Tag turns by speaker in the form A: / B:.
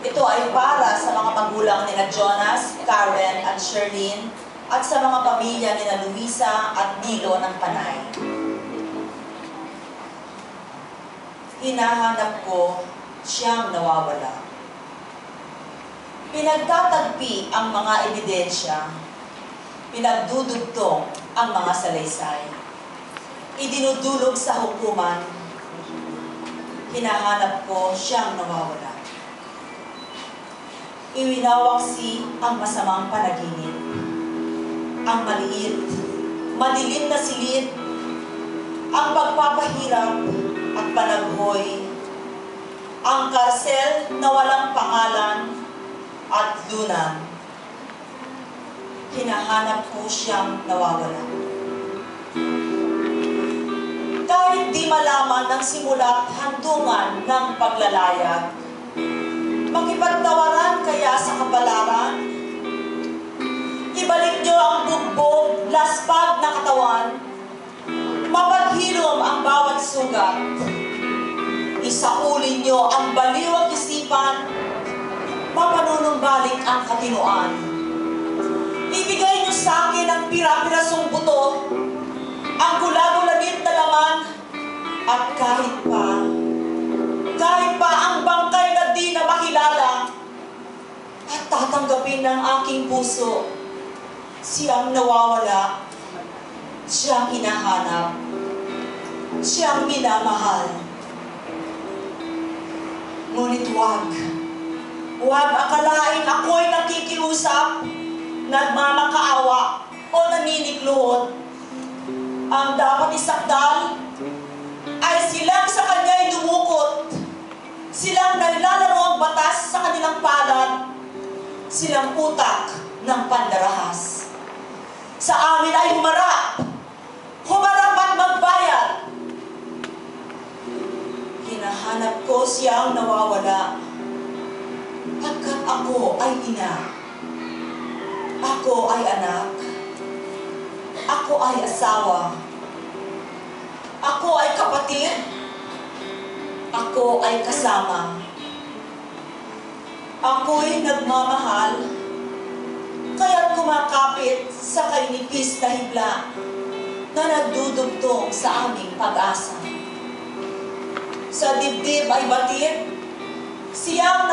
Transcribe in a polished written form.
A: Ito ay para sa mga magulang nina Jonas, Karen at Sherlyn at sa mga pamilya nina Luisa at Nilo ng Panay. Hinahanap ko siyang nawawala. Pinagtatagpi ang mga ebidensya, pinagdudugtong ang mga salaysay, idinudulog sa hukuman, hinahanap ko siyang nawawala. Iwinawaksi ang masamang panaginip, ang maliit, madilim na silid, ang pagpapahirap at panaghoy, ang karsel na walang pangalan at lunan. Hinahanap ko siyang nawawala. Kahit di malaman ng simula't handungan ng paglalayag, makipagtawaran kaya sa kapalaran, ibalik niyo ang bugbog, laspag na katawan, mapaghilom ang bawat sugat, isaulin niyo ang baliwag isipan, mapanunumbalik ang katinuan. Ibigay niyo sa akin ang pira-pirasong buto, ang gula-gulanit na laman, at kahit pa ang bangkay na di na makilala, at tatanggapin ng aking puso, siyang nawawala, siyang hinahanap, siyang minamahal. Ngunit huwag akalaing ako'y nakikiusap, nagmamakaawa, o naninikluhod. Ang dapat isakdal ay silang sa kanya'y dumukot, silang naglalaro ang batas sa kanilang palad, silang utak ng pandarahas. Sa amin ay humarap at magbayad. Hinahanap ko siyang nawawala, pagkat ako ay ina, ako ay anak, ako ay asawa, ako ay kapatid, ako ay kasama. Ako'y nagmamahal, kaya't kumakapit sa kainipis na hibla na nagdudugtong sa aming pag-asa. Sa dibdib ay batid, siyang